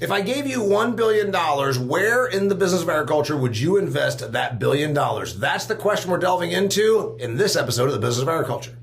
If I gave you $1 billion, where in the business of agriculture would you invest that $1 billion? That's the question we're delving into in this episode of the Business of Agriculture.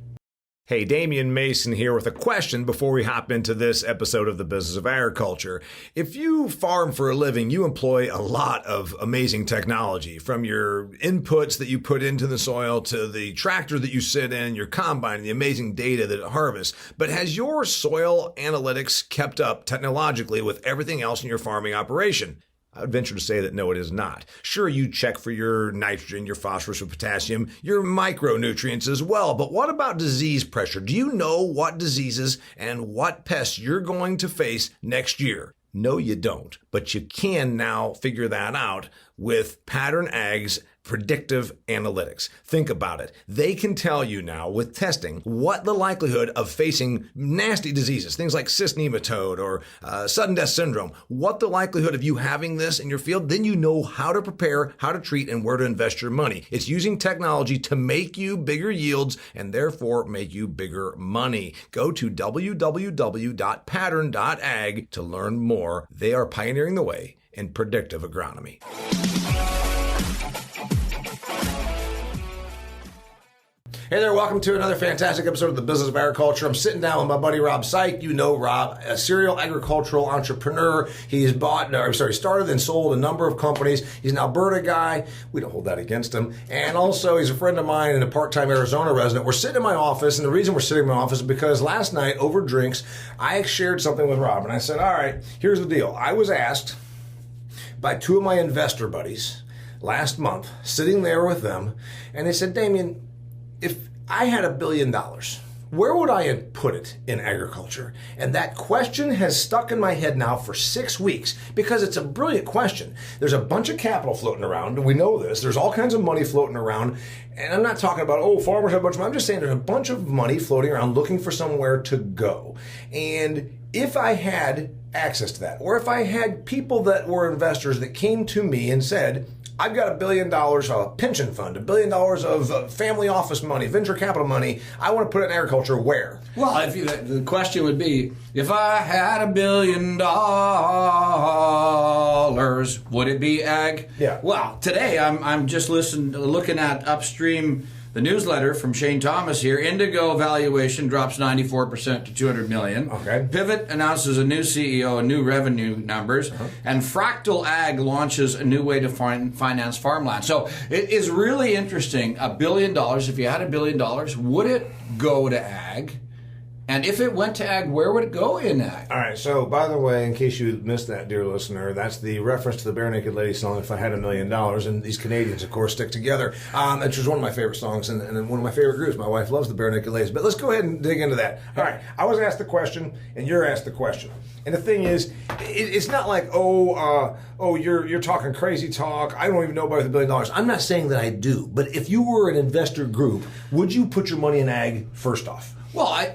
Hey, Damian Mason here with a question before we hop into this episode of the Business of Agriculture. If you farm for a living, you employ a lot of amazing technology, from your inputs that you put into the soil to the tractor that you sit in, your combine, the amazing data that it harvests. But has your soil analytics kept up technologically with everything else in your farming operation? I would venture to say that no, it is not. Sure, you check for your nitrogen, your phosphorus, your potassium, your micronutrients as well. But what about disease pressure? Do you know what diseases and what pests you're going to face next year? No, you don't. But you can now figure that out with Pattern Ag's predictive analytics. Think about it. They can tell you now with testing what the likelihood of facing nasty diseases, things like cyst nematode or sudden death syndrome, what the likelihood of you having this in your field. Then you know how to prepare, how to treat, and where to invest your money. It's using technology to make you bigger yields and therefore make you bigger money. Go to www.pattern.ag to learn more. They are pioneering the way in predictive agronomy. Hey there, welcome to another fantastic episode of the Business of Agriculture. I'm sitting down with my buddy Rob Saik. You know Rob, a serial agricultural entrepreneur. He's started and sold a number of companies. He's an Alberta guy. We don't hold that against him. And also, he's a friend of mine and a part-time Arizona resident. We're sitting in my office, and the reason we're sitting in my office is because last night, over drinks, I shared something with Rob, and I said, all right, here's the deal. I was asked by two of my investor buddies last month, sitting there with them, and they said, Damian, if I had $1 billion, where would I put it in agriculture? And that question has stuck in my head now for 6 weeks because it's a brilliant question. There's a bunch of capital floating around. We know this. There's all kinds of money floating around. And I'm not talking about, farmers have a bunch of money. I'm just saying there's a bunch of money floating around looking for somewhere to go. And if I had access to that, or if I had people that were investors that came to me and said, I've got $1 billion of a pension fund, $1 billion of family office money, venture capital money. I want to put it in agriculture. Where? Well, the question would be, if I had $1 billion, would it be ag? Yeah. Well, today I'm just looking at Upstream, the newsletter from Shane Thomas here. Indigo valuation drops 94% to $200 million. Okay. Pivot announces a new CEO and new revenue numbers. And Fractal Ag launches a new way to finance farmland. So it is really interesting. $1 billion, if you had $1 billion, would it go to ag? And if it went to ag, where would it go in ag? All right. So, by the way, in case you missed that, dear listener, that's the reference to the Bare Naked Lady song, If I Had $1 Million. And these Canadians, of course, stick together. Which is one of my favorite songs and one of my favorite groups. My wife loves the Bare Naked Ladies. But let's go ahead and dig into that. All right. I was asked the question, and you're asked the question. And the thing is, it's not like, you're talking crazy talk. I don't even know about the $1 billion. I'm not saying that I do. But if you were an investor group, would you put your money in ag first off? Well,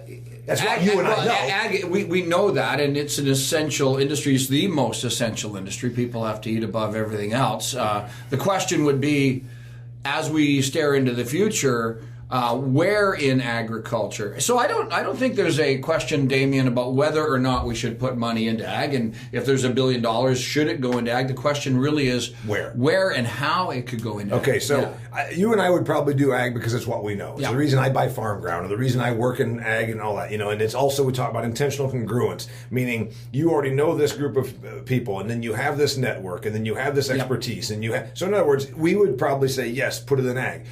that's what you and I know. Ag, we know that, and it's an essential industry. It's the most essential industry. People have to eat above everything else. The question would be, as we stare into the future, where in agriculture? So I don't think there's a question, Damian, about whether or not we should put money into ag, and if there's $1 billion, should it go into ag? The question really is where and how it could go into ag. Okay, so you and I would probably do ag because it's what we know. It's the reason I buy farm ground, and the reason I work in ag and all that, and it's also, we talk about intentional congruence, meaning you already know this group of people, and then you have this network, and then you have this expertise, and so in other words, we would probably say, yes, put it in ag.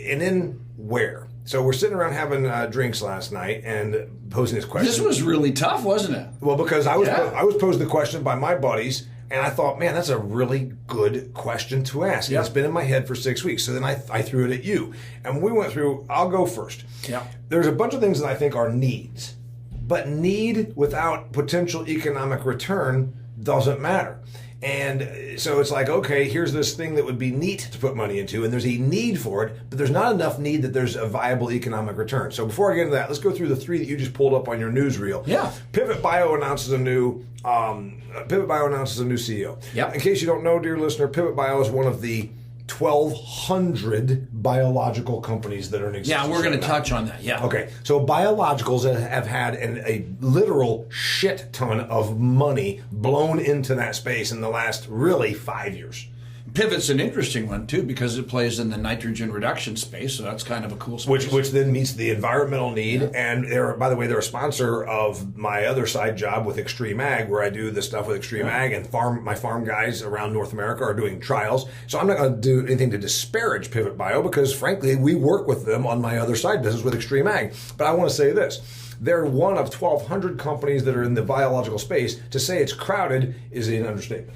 And then where? So we're sitting around having drinks last night and posing this question. This was really tough, wasn't it? Well, because I was posed the question by my buddies, and I thought, man, that's a really good question to ask. And it's been in my head for 6 weeks. So then I threw it at you. And we went through, I'll go first. Yeah. There's a bunch of things that I think are needs. But need without potential economic return doesn't matter. And so it's like, okay, here's this thing that would be neat to put money into, and there's a need for it, but there's not enough need that there's a viable economic return. So before I get into that, let's go through the three that you just pulled up on your newsreel. Yeah. Pivot Bio announces a new CEO. Yep. In case you don't know, dear listener, Pivot Bio is one of the 1,200 biological companies that are in existence. Yeah, we're going to touch on that. Yeah. Okay, so biologicals have had a literal shit ton of money blown into that space in the last really 5 years. Pivot's an interesting one too because it plays in the nitrogen reduction space, so that's kind of a cool space. Which then meets the environmental need, and by the way, they're a sponsor of my other side job with Extreme Ag, where I do this stuff with Extreme Ag, and my farm guys around North America are doing trials. So I'm not going to do anything to disparage Pivot Bio because, frankly, we work with them on my other side business with Extreme Ag. But I want to say this. They're one of 1,200 companies that are in the biological space. To say it's crowded is an understatement.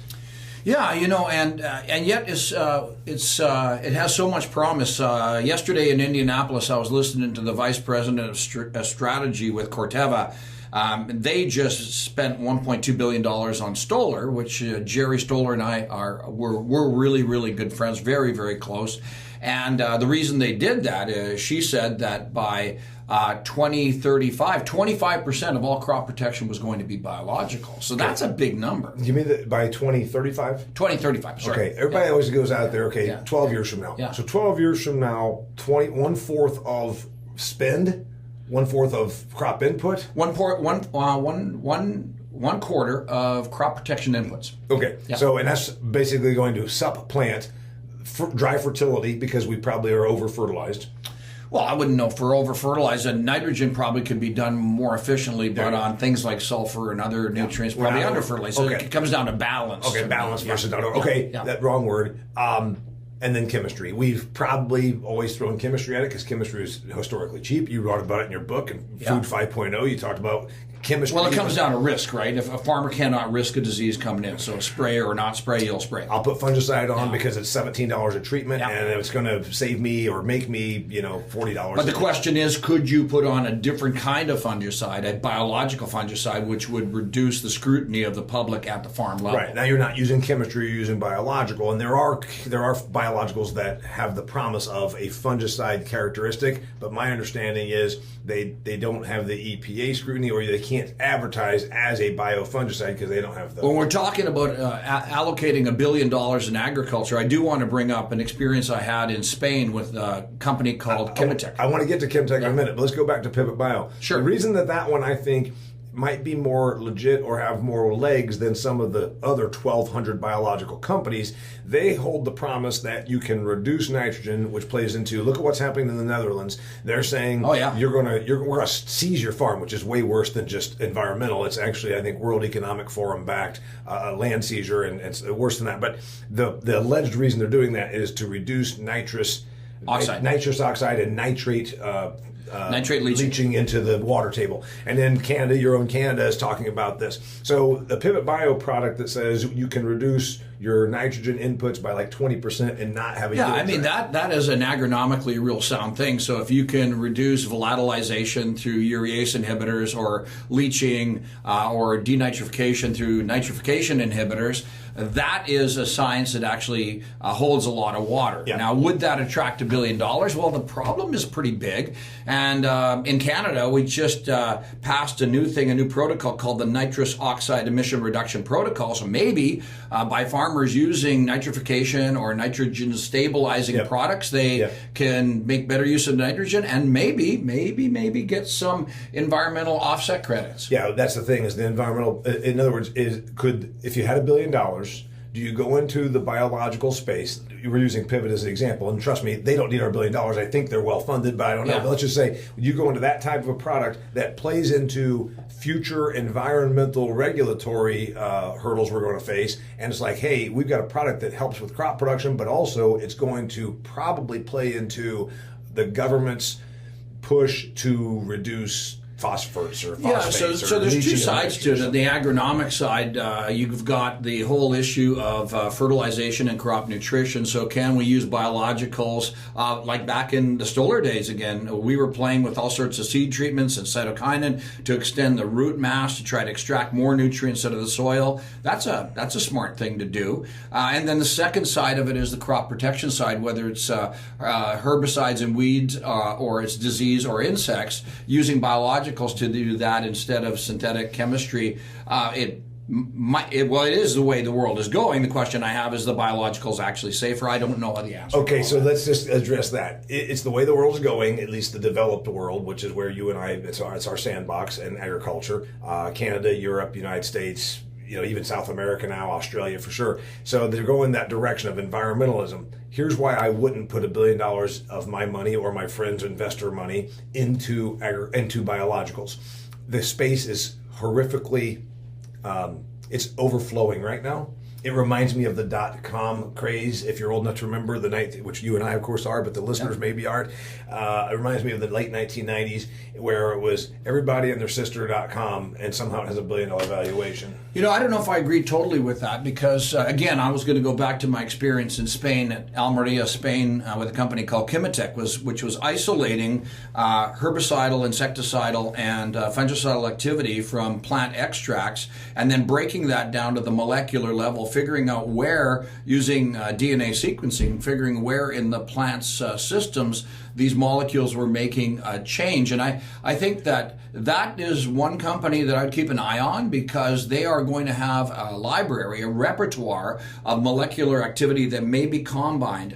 Yeah, and yet it has so much promise. Yesterday in Indianapolis, I was listening to the vice president of strategy with Corteva. They just spent $1.2 billion on Stoller, which Jerry Stoller and I we're really, really good friends, very, very close. And the reason they did that is she said that by 2035, 25% of all crop protection was going to be biological. So that's a big number. You mean that by 2035? 2035, sorry. Okay, everybody always goes out there, 12 years from now. Yeah. So 12 years from now, 1/4 of spend, 1/4 of crop input? One quarter of crop protection inputs. Okay, so and that's basically going to supplant dry fertility because we probably are over-fertilized. Well, I wouldn't know for over-fertilized, and nitrogen probably could be done more efficiently, but on things like sulfur and other nutrients, probably under-fertilized. So it comes down to balance. Okay, balance versus under. Okay, that wrong word. And then chemistry. We've probably always thrown chemistry at it because chemistry is historically cheap. You wrote about it in your book, and Food 5.0, you talked about chemistry. Well, it comes down to risk, right? If a farmer cannot risk a disease coming in, so spray or not spray, you'll spray. I'll put fungicide on because it's $17 a treatment, and it's going to save me or make me, $40. But the question is, could you put on a different kind of fungicide, a biological fungicide, which would reduce the scrutiny of the public at the farm level? Right. Now you're not using chemistry, you're using biological, and there are biologicals that have the promise of a fungicide characteristic, but my understanding is they don't have the EPA scrutiny, or they can't advertise as a biofungicide because they don't have the... When we're talking about allocating $1 billion in agriculture, I do want to bring up an experience I had in Spain with a company called Chemtech. I want to get to Chemtech in a minute, but let's go back to Pivot Bio. Sure. The reason that one, I think, might be more legit or have more legs than some of the other 1,200 biological companies, they hold the promise that you can reduce nitrogen, which plays into, look at what's happening in the Netherlands. They're saying, we're going to seize your farm, which is way worse than just environmental. It's actually, I think, World Economic Forum backed land seizure, and it's worse than that. But the alleged reason they're doing that is to reduce nitrous oxide and nitrate nitrate leaching into the water table. And then Canada, your own Canada, is talking about this. So the Pivot Bio product that says you can reduce your nitrogen inputs by like 20% and not have a yield drag. that is an agronomically real sound thing. So if you can reduce volatilization through urease inhibitors or leaching or denitrification through nitrification inhibitors, that is a science that actually holds a lot of water. Yeah. Now, would that attract $1 billion? Well, the problem is pretty big. And in Canada, we just passed a new protocol called the Nitrous Oxide Emission Reduction Protocol. So maybe by farmers using nitrification or nitrogen stabilizing products, they can make better use of nitrogen and maybe get some environmental offset credits. Yeah, that's the thing, is the environmental, in other words, if you had $1 billion, do you go into the biological space? We're using Pivot as an example, and trust me, they don't need our $1 billion. I think they're well funded, but I don't know. But let's just say you go into that type of a product that plays into future environmental regulatory hurdles we're going to face, and it's like, hey, we've got a product that helps with crop production, but also it's going to probably play into the government's push to reduce phosphates or phosphates. So there's two sides to it. On the agronomic side, you've got the whole issue of fertilization and crop nutrition. So can we use biologicals like back in the Stoller days again? We were playing with all sorts of seed treatments and cytokinin to extend the root mass to try to extract more nutrients out of the soil. That's a smart thing to do. And then the second side of it is the crop protection side, whether it's herbicides and weeds or it's disease or insects, using biologicals to do that instead of synthetic chemistry. Well, it is the way the world is going. The question I have is, the biologicals actually safer? I don't know the answer. Okay, so let's just address that. It's the way the world is going, at least the developed world, which is where you and I, it's our sandbox and agriculture. Canada, Europe, United States, even South America now, Australia for sure. So they're going that direction of environmentalism. Here's why I wouldn't put $1 billion of my money or my friend's investor money into biologicals. The space is horrifically, it's overflowing right now. It reminds me of the .com craze, if you're old enough to remember the night, which you and I, of course, are, but the listeners maybe aren't. It reminds me of the late 1990s, where it was everybody and their sister.com, and somehow it has $1 billion valuation. I don't know if I agree totally with that, because, again, I was going to go back to my experience in Spain, at Almeria, Spain, with a company called Kimitec, which was isolating herbicidal, insecticidal, and fungicidal activity from plant extracts, and then breaking that down to the molecular level, figuring out where, using DNA sequencing, figuring where in the plant's systems these molecules were making a change. And I think that is one company that I'd keep an eye on, because they are going to have a library, a repertoire of molecular activity that may be combined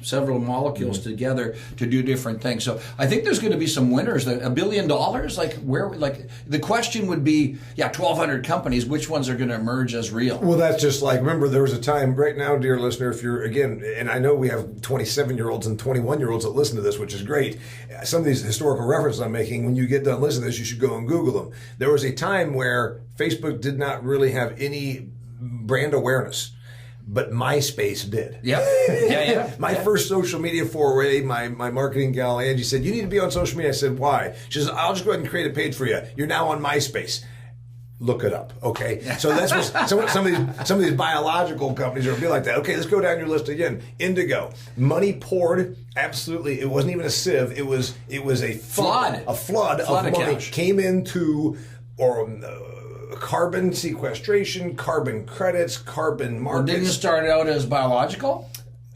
several molecules together to do different things. So I think there's going to be some winners. $1 billion, the question would be, 1,200 companies, which ones are going to emerge as real? Well, that's just like, remember, there was a time right now, dear listener, if you're, again, and I know we have 27-year-olds and 21-year-olds that listen to this, which is great. Some of these historical references I'm making, when you get done listening to this, you should go and Google them. There was a time where Facebook did not really have any brand awareness, but MySpace did. Yeah. My first social media foray, my marketing gal, Angie, said, you need to be on social media. I said, why? She says, I'll just go ahead and create a page for you. You're now on MySpace. Look it up, okay? So that's what some of these biological companies are going to be like that. Okay, let's go down your list again. Indigo, money poured. Absolutely, it wasn't even a sieve. It was a flood. A flood of money came into carbon sequestration, carbon credits, carbon markets. Well, didn't it start out as biological?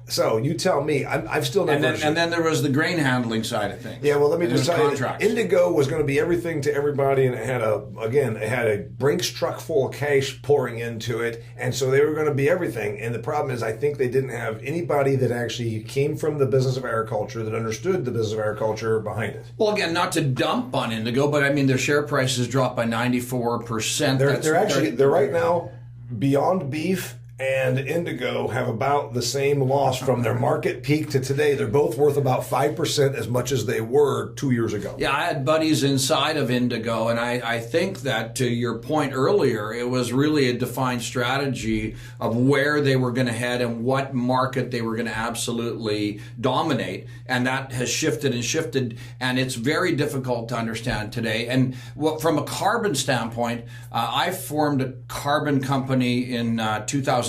So you tell me. I've still never. And then there was the grain handling side of things. Yeah, well, let me just tell you, Indigo was going to be everything to everybody, and it had a Brinks truck full of cash pouring into it, and so they were going to be everything. And the problem is, I think they didn't have anybody that actually came from the business of agriculture, that understood the business of agriculture behind it. Well, again, not to dump on Indigo, but I mean, their share price has dropped by 94%. They're right now, Beyond Beef and Indigo have about the same loss from their market peak to today. They're both worth about 5% as much as they were 2 years ago. Yeah, I had buddies inside of Indigo, and I think that, to your point earlier, it was really a defined strategy of where they were going to head and what market they were going to absolutely dominate. And that has shifted, and it's very difficult to understand today. And from a carbon standpoint, I formed a carbon company in 2007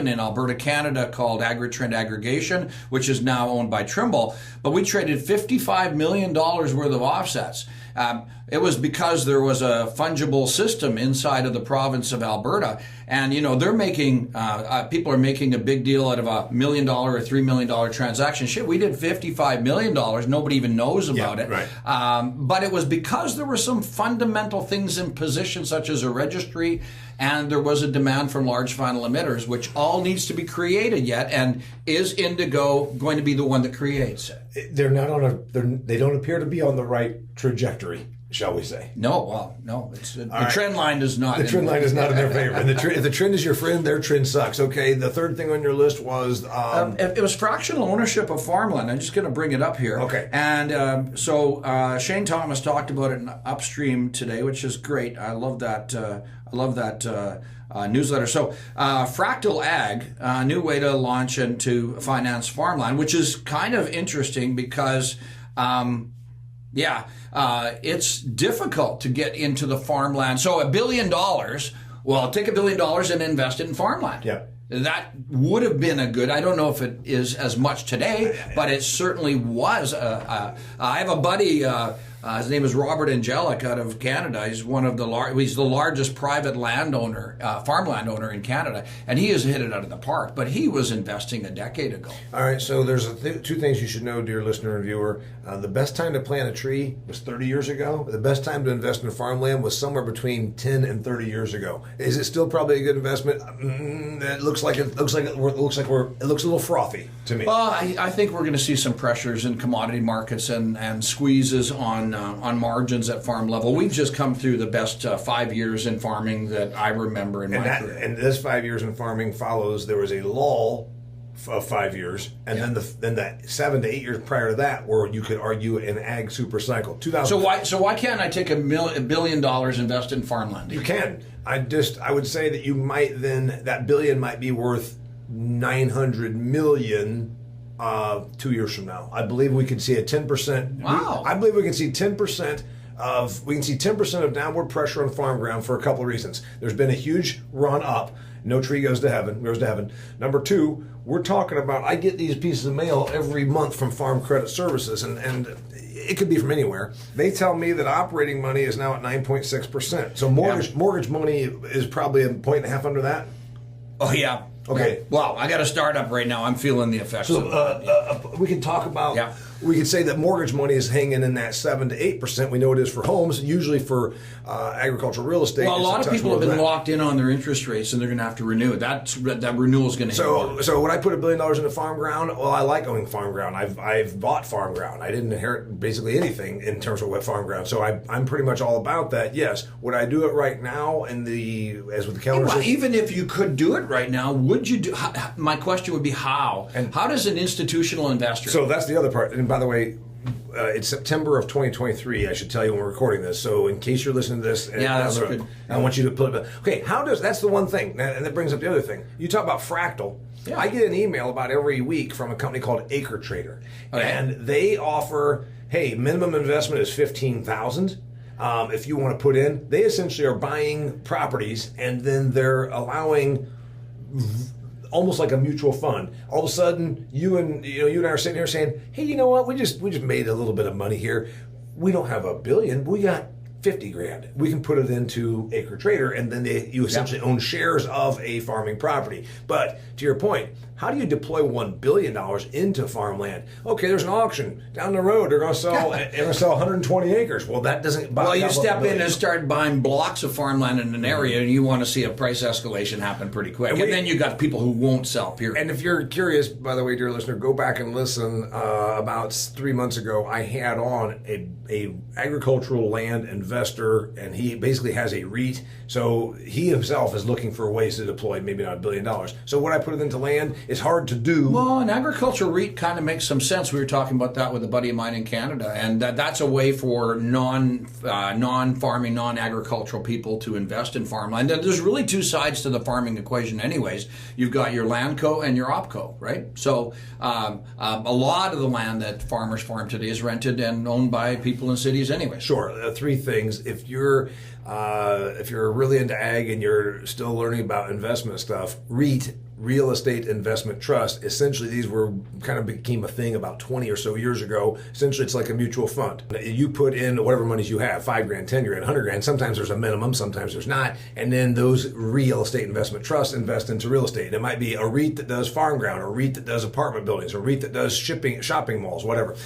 in Alberta, Canada, called AgriTrend Aggregation, which is now owned by Trimble. But we traded $55 million worth of offsets. It was because there was a fungible system inside of the province of Alberta. And, they're making, people are making a big deal out of $1 million or $3 million transaction. Shit, we did $55 million. Nobody even knows about it. Right. But it was because there were some fundamental things in position, such as a registry, and there was a demand from large final emitters, which all needs to be created yet. And is Indigo going to be the one that creates it? They're not they don't appear to be on the right trajectory, shall we say? No. The trend line is not. The trend line is not in their favor. And if the trend is your friend, their trend sucks. Okay. The third thing on your list was it was fractional ownership of farmland. I'm just going to bring it up here. Okay. And so Shane Thomas talked about it in Upstream today, which is great. I love that. Newsletter. So Fractal Ag, a new way to launch and to finance farmland, which is kind of interesting because, it's difficult to get into the farmland. So $1 billion, well, take $1 billion and invest it in farmland. Yeah. That would have been a good, I don't know if it is as much today, but it certainly was. I have a buddy, His name is Robert Angelic out of Canada. He's one of he's the largest private landowner, farm landowner in Canada, and he has hit it out of the park. But he was investing a decade ago. All right, so there's two things you should know, dear listener and viewer. The best time to plant a tree was 30 years ago. The best time to invest in farmland was somewhere between 10 and 30 years ago. Is it still probably a good investment? It looks a little frothy to me. Well, I think we're going to see some pressures in commodity markets and squeezes on margins at farm level. We've just come through the best 5 years in farming that I remember in my career. And this 5 years in farming follows, there was a lull of 5 years, and then that 7 to 8 years prior to that, where you could argue an ag super cycle. So why can't I take $1 billion invest in farmland? You can. I would say that you might that billion might be worth $900 million 2 years from now. I believe we could see a 10%. Wow. I believe we can see 10% of downward pressure on farm ground for a couple of reasons. There's been a huge run up. No tree goes to heaven. Number two, we're talking about, I get these pieces of mail every month from Farm Credit Services, and it could be from anywhere. They tell me that operating money is now at 9.6%. So mortgage money is probably a point and a half under that. Oh, yeah. Okay. Yeah. Well, I got a startup right now. I'm feeling the effects of that. We can talk about, we could say that mortgage money is hanging in that 7 to 8%. We know it is for homes, usually for agricultural real estate. Well, a lot of people have been locked in on their interest rates, and they're going to have to renew it. That renewal is going to So when I put $1 billion into farm ground, well, I like owning farm ground. I've bought farm ground. I didn't inherit basically anything in terms of what farm ground. So I'm pretty much all about that. Yes. Would I do it right now as with the calendar? Well, even if you could do it right now, would you do? My question would be how. And how does an institutional investor? So that's the other part. And by the way, it's September of 2023. I should tell you when we're recording this. So in case you're listening to this, that's good. I want you to put it. Okay, that's the one thing, and that brings up the other thing. You talk about fractal. Yeah. I get an email about every week from a company called Acre Trader, and they offer, hey, minimum investment is $15,000. If you want to put in, they essentially are buying properties, and then they're allowing, almost like a mutual fund. All of a sudden, you and I are sitting here saying, "Hey, you know what? We just made a little bit of money here. We don't have $1 billion. But we got $50,000. We can put it into Acre Trader, and then you essentially own shares of a farming property." But to your point, how do you deploy $1 billion into farmland? Okay, there's an auction down the road. They're going to sell 120 acres. Well, that doesn't. Well, you step in and start buying blocks of farmland in an area, and you want to see a price escalation happen pretty quick. And then you got people who won't sell. Period. And if you're curious, by the way, dear listener, go back and listen. About 3 months ago, I had on a agricultural land investor, and he basically has a REIT. So he himself is looking for ways to deploy maybe not $1 billion. So when I put it into land, it's hard to do. Well, an agricultural REIT kind of makes some sense. We were talking about that with a buddy of mine in Canada, and that's a way for non-farming, non-agricultural people to invest in farmland. And there's really two sides to the farming equation anyways. You've got your landco and your opco, right? So a lot of the land that farmers farm today is rented and owned by people in cities anyway. Sure. Three things. If you're really into ag and you're still learning about investment stuff, REIT, Real Estate Investment Trust, essentially these became a thing about 20 or so years ago. Essentially it's like a mutual fund. You put in whatever monies you have, $5,000, $10,000, $100,000. Sometimes there's a minimum, sometimes there's not. And then those Real Estate Investment Trusts invest into real estate. It might be a REIT that does farm ground, or a REIT that does apartment buildings, or a REIT that does shopping malls, whatever.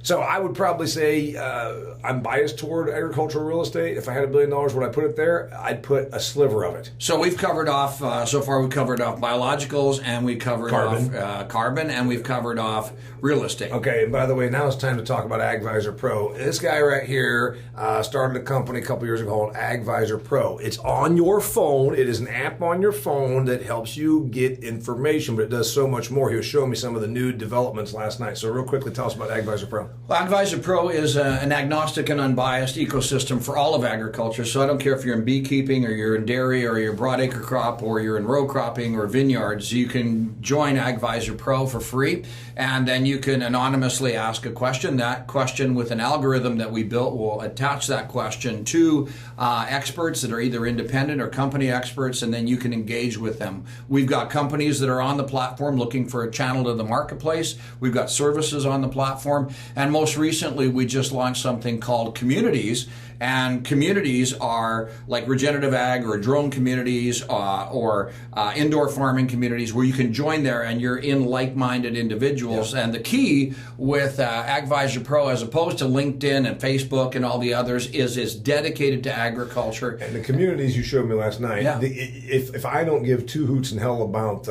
So I would probably say I'm biased toward agricultural real estate. If I had $1 billion, would I put it there? I'd put a sliver of it. So we've covered off, so far we've covered off biologicals, and we covered off carbon, and we've covered off real estate. Okay, and by the way, now it's time to talk about AGvisorPRO. This guy right here started a company a couple years ago called AGvisorPRO. It's on your phone. It is an app on your phone that helps you get information, but it does so much more. He was showing me some of the new developments last night. So real quickly, tell us about AGvisorPRO. Well, AGvisorPRO is an agnostic and unbiased ecosystem for all of agriculture. So I don't care if you're in beekeeping, or you're in dairy, or you're broadacre crop, or you're in row cropping or vineyards. You can join AGvisorPRO for free, and then you can anonymously ask a question. That question, with an algorithm that we built, will attach that question to experts that are either independent or company experts, and then you can engage with them. We've got companies that are on the platform looking for a channel to the marketplace. We've got services on the platform, And most recently, we just launched something called communities. And communities are like regenerative ag or drone communities or indoor farming communities where you can join there and you're in like-minded individuals. Yep. And the key with AGvisorPRO, as opposed to LinkedIn and Facebook and all the others, is it's dedicated to agriculture. And the communities you showed me last night, yeah. If I don't give two hoots in hell about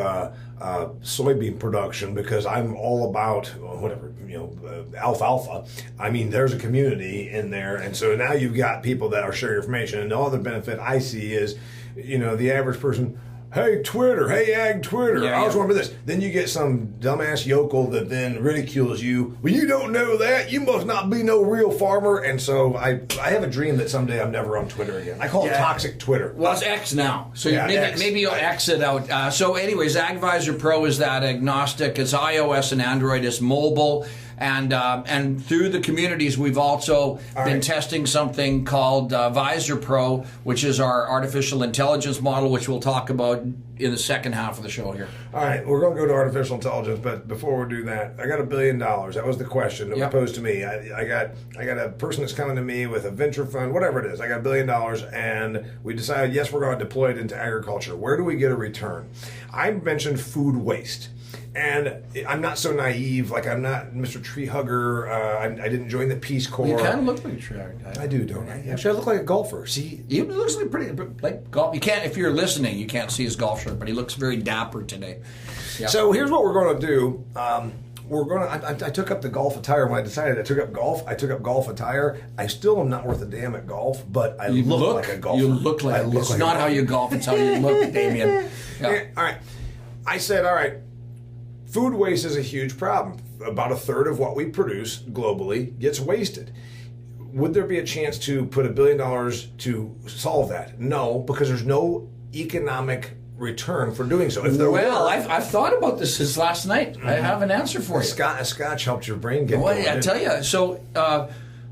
soybean production because I'm all about whatever, alfalfa. I mean, there's a community in there, and so now you've got people that are sharing information. And the other benefit I see is, the average person, hey, Twitter, hey, Ag Twitter, I was wondering this. Then you get some dumbass yokel that then ridicules you. Well, you don't know that. You must not be no real farmer. And so I have a dream that someday I'm never on Twitter again. I call it toxic Twitter. Well, it's X now. So X. maybe you'll X it out. So anyways, AGvisorPRO is that agnostic. It's iOS and Android. It's mobile. And through the communities, we've also been testing something called VisorPRO, which is our artificial intelligence model, which we'll talk about in the second half of the show here. All right, we're going to go to artificial intelligence, but before we do that, I got $1 billion. That was the question that was posed to me. I got a person that's coming to me with a venture fund, whatever it is. I got $1 billion, and we decided, yes, we're going to deploy it into agriculture. Where do we get a return? I mentioned food waste. And I'm not so naive, like I'm not Mr. Tree Hugger. I didn't join the Peace Corps. You kind of look like a tree hugger. I do, don't I? Actually, I look like a golfer. See, he looks like pretty like golf. You can't, if you're listening, you can't see his golf shirt, but he looks very dapper today. Yep. So here's what we're going to do. I took up the golf attire when I decided I took up golf. I took up golf attire. I still am not worth a damn at golf, but I look like a golfer. You look like it's not how you golf; it's how you look, Damian. Yeah. All right. I said, all right. Food waste is a huge problem. About a third of what we produce globally gets wasted. Would there be a chance to put $1 billion to solve that? No, because there's no economic return for doing so. I've thought about this since last night. Mm-hmm. I have an answer for you. A scotch helped your brain get going. I tell you. So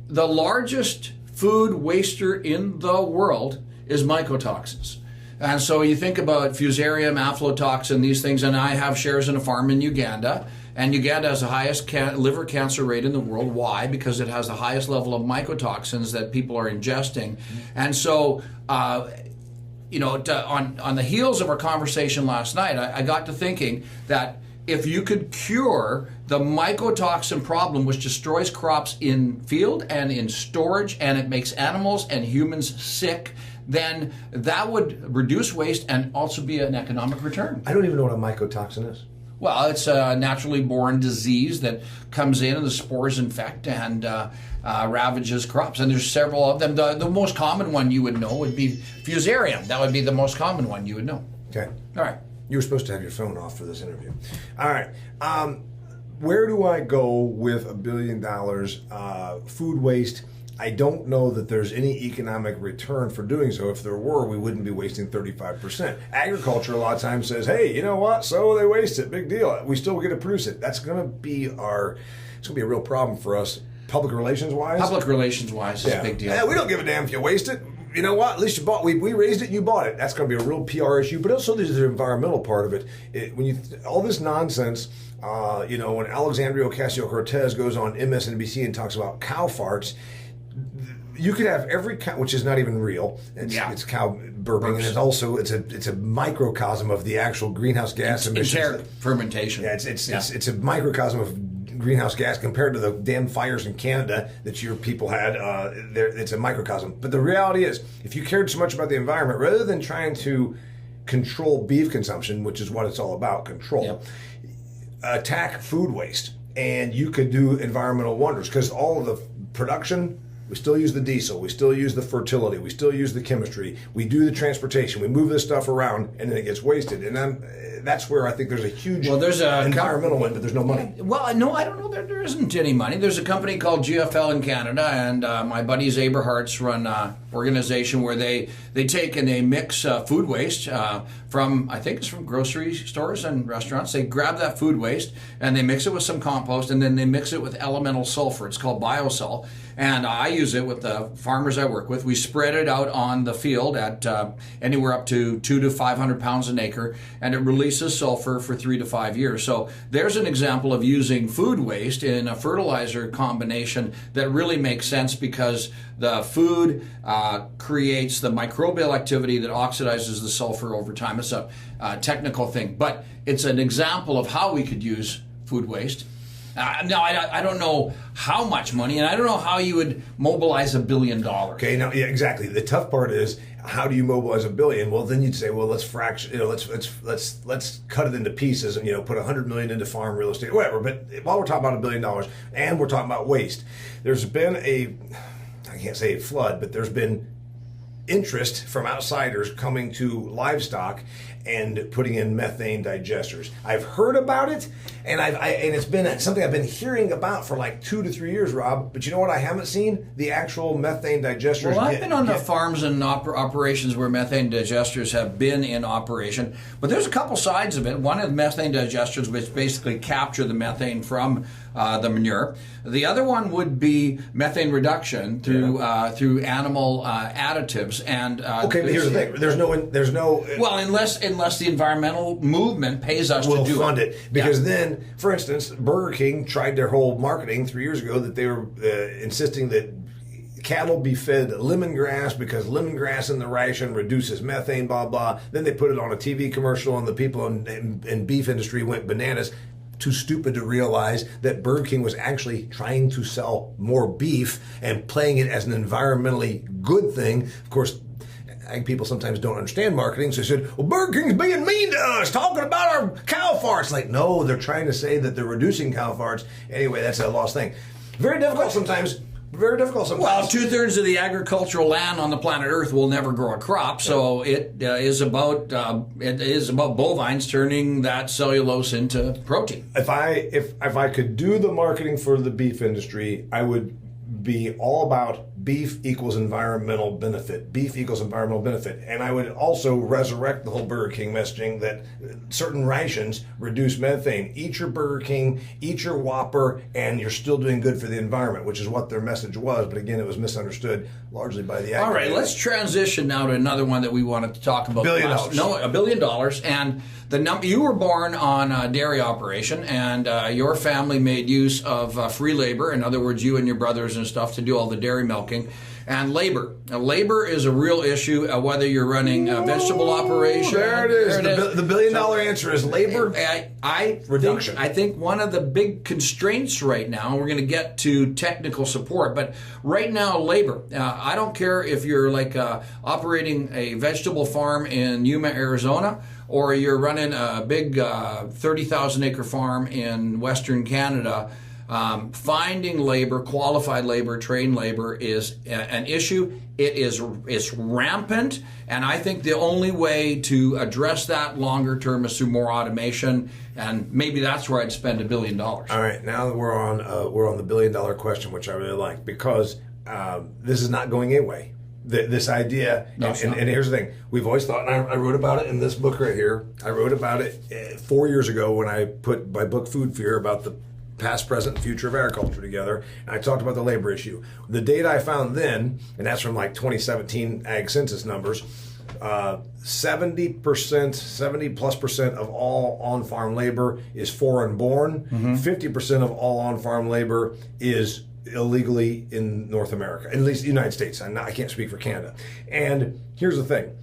the largest food waster in the world is mycotoxins. And so you think about fusarium, aflatoxin, these things, and I have shares in a farm in Uganda, and Uganda has the highest liver cancer rate in the world. Why? Because it has the highest level of mycotoxins that people are ingesting. And so, on the heels of our conversation last night, I got to thinking that if you could cure the mycotoxin problem, which destroys crops in field and in storage, and it makes animals and humans sick, then that would reduce waste and also be an economic return. I don't even know what a mycotoxin is. Well, it's a naturally born disease that comes in and the spores infect and ravages crops. And there's several of them. The most common one you would know would be fusarium. That would be the most common one you would know. Okay. All right. You were supposed to have your phone off for this interview. All right. Where do I go with $1 billion? Food waste. I don't know that there's any economic return for doing so. If there were, we wouldn't be wasting 35%. Agriculture a lot of times says, hey, you know what? So they waste it. Big deal. We still get to produce it. That's going to be it's going to be a real problem for us, public relations wise. Public relations wise is a big deal. Yeah, we don't give a damn if you waste it. You know what? At least you bought. We raised it. You bought it. That's going to be a real PR issue. But also, there's the environmental part of it. All this nonsense. When Alexandria Ocasio-Cortez goes on MSNBC and talks about cow farts. You could have every cow, which is not even real. It's cow burping, and it's a microcosm of the actual greenhouse gas emissions. Fermentation. Yeah, it's a microcosm of greenhouse gas compared to the damn fires in Canada that your people had. It's a microcosm. But the reality is, if you cared so much about the environment, rather than trying to control beef consumption, which is what it's all about, control, attack food waste, and you could do environmental wonders because all of the production. We still use the diesel. We still use the fertility. We still use the chemistry. We do the transportation. We move this stuff around, and then it gets wasted. And that's where I think there's a huge environmental one, but there's no money. Well, no, I don't know that there isn't any money. There's a company called GFL in Canada, and my buddies Aberharts run an organization where they take and they mix food waste from, I think it's from grocery stores and restaurants. They grab that food waste, and they mix it with some compost, and then they mix it with elemental sulfur. It's called biosol. And I use it with the farmers I work with. We spread it out on the field at anywhere up to 200 to 500 pounds an acre, and it releases sulfur for 3 to 5 years. So there's an example of using food waste in a fertilizer combination that really makes sense, because the food creates the microbial activity that oxidizes the sulfur over time. It's a technical thing, but it's an example of how we could use food waste. Now, I don't know how much money, and I don't know how you would mobilize $1 billion. Okay, now, yeah, exactly. The tough part is, how do you mobilize $1 billion? Well, then you'd say, well, let's fraction, let's cut it into pieces and, put $100 million into farm real estate, whatever. But while we're talking about $1 billion and we're talking about waste, there's been I can't say a flood, but there's been interest from outsiders coming to livestock and putting in methane digesters. I've heard about it, and it's been something I've been hearing about for like 2 to 3 years, Rob. But you know what? I haven't seen the actual methane digesters. Well, I've been on the farms and operations where methane digesters have been in operation, but there's a couple sides of it. One is methane digesters, which basically capture the methane from the manure. The other one would be methane reduction through animal additives. And okay, but here's the thing: there's no. Well, unless the environmental movement pays us to do fund it, because then, for instance, Burger King tried their whole marketing 3 years ago that they were insisting that cattle be fed lemongrass because lemongrass in the ration reduces methane, blah blah. Then they put it on a TV commercial, and the people in beef industry went bananas. Too stupid to realize that Burger King was actually trying to sell more beef and playing it as an environmentally good thing. Of course, I think people sometimes don't understand marketing, so they said, well, Burger King's being mean to us, talking about our cow farts. Like, no, they're trying to say that they're reducing cow farts. Anyway, that's a lost thing. Very difficult sometimes. Well, 2/3 of the agricultural land on the planet Earth will never grow a crop, so it is about bovines turning that cellulose into protein. If I could do the marketing for the beef industry, I would be all about beef equals environmental benefit. Beef equals environmental benefit. And I would also resurrect the whole Burger King messaging that certain rations reduce methane. Eat your Burger King, eat your Whopper, and you're still doing good for the environment, which is what their message was. But again, it was misunderstood largely by the All right, let's transition now to another one that we wanted to talk about. $1 billion. $1 billion. And the you were born on a dairy operation, and your family made use of free labor. In other words, you and your brothers and stuff to do all the dairy milking. And labor. Now, labor is a real issue, whether you're running a vegetable operation. There it is. The $1 billion answer is labor reduction. I think one of the big constraints right now, we're going to get to technical support, but right now, labor. I don't care if you're operating a vegetable farm in Yuma, Arizona, or you're running a big 30,000 acre farm in Western Canada. Finding labor, qualified labor, trained labor is an issue. It's rampant, and I think the only way to address that longer term is through more automation, and maybe that's where I'd spend $1 billion. All right, now that we're on the $1 billion question, which I really like, because this is not going away. This idea, and here's the thing, we've always thought, and I wrote about it in this book right here. I wrote about it 4 years ago when I put my book Food Fear about the past, present, and future of agriculture together, and I talked about the labor issue. The data I found then, and that's from 2017 Ag Census numbers, 70% of all on-farm labor is foreign born. 50% of all on-farm labor is illegally in North America, at least the United States. I can't speak for Canada. And here's the thing.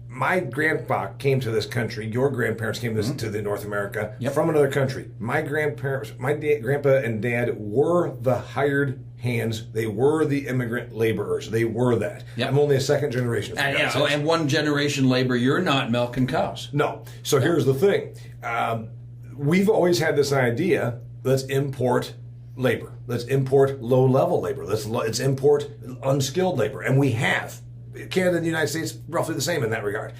My grandpa came to this country. Your grandparents came to the North America from another country. My grandparents, grandpa and dad were the hired hands. They were the immigrant laborers. They were that. Yep. I'm only a second generation. And one generation labor, you're not milking cows. No. So here's the thing. We've always had this idea, let's import labor. Let's import low-level labor. Let's import unskilled labor. And we have. Canada and the United States, roughly the same in that regard.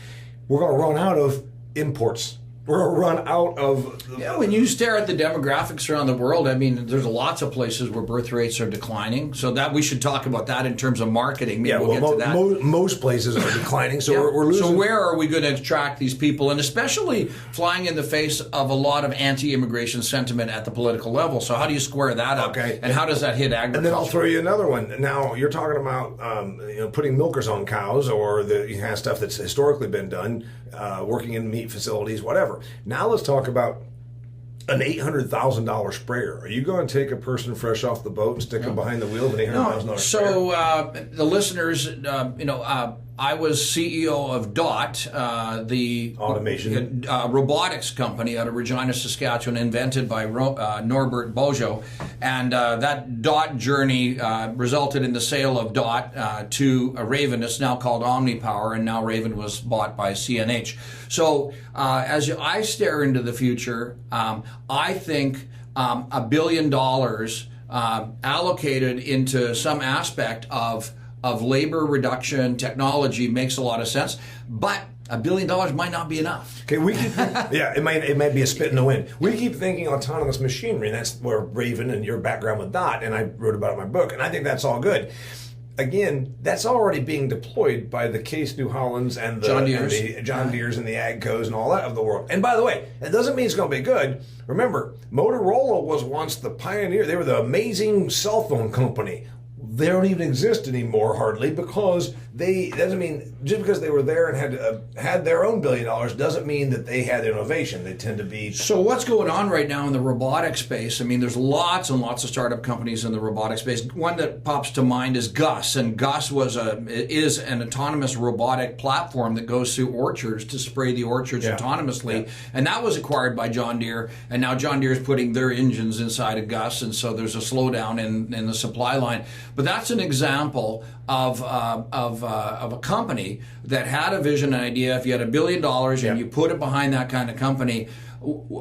We're going to run out of imports we're run out of. When you stare at the demographics around the world, I mean, there's lots of places where birth rates are declining. So that we should talk about that in terms of marketing. Maybe we'll get to that. Most places are declining, so we're losing. So where are we going to attract these people, and especially flying in the face of a lot of anti-immigration sentiment at the political level? So how do you square that up? Okay. And how does that hit agriculture? And then I'll throw you another one. Now you're talking about putting milkers on cows, or the kind of stuff that's historically been done, working in meat facilities, whatever. Now let's talk about an $800,000 sprayer. Are you going to take a person fresh off the boat and stick them behind the wheel of an $800,000 sprayer? So the listeners, I was CEO of DOT, the automation robotics company out of Regina, Saskatchewan, invented by Norbert Bojo, and that DOT journey resulted in the sale of DOT to Raven. It's now called OmniPower, and now Raven was bought by CNH. So as I stare into the future, I think $1 billion allocated into some aspect of labor reduction technology makes a lot of sense, but $1 billion might not be enough. Okay, it might be a spit in the wind. We keep thinking autonomous machinery, and that's where Raven and your background with DOT, and I wrote about it in my book, and I think that's all good. Again, that's already being deployed by the Case New Hollands and the John Deere's and the AGCOs and all that of the world. And by the way, that doesn't mean it's going to be good. Remember, Motorola was once the pioneer. They were the amazing cell phone company. They don't even exist anymore, hardly, because doesn't mean just because they were there and had their own $1 billion doesn't mean that they had innovation. They tend to be. So what's going on right now in the robotic space? I mean, there's lots and lots of startup companies in the robotic space. One that pops to mind is Gus, and Gus is an autonomous robotic platform that goes through orchards to spray the orchards autonomously, and that was acquired by John Deere, and now John Deere is putting their engines inside of Gus, and so there's a slowdown in the supply line. But that's an example of a company that had a vision and idea. If you had $1 billion and you put it behind that kind of company,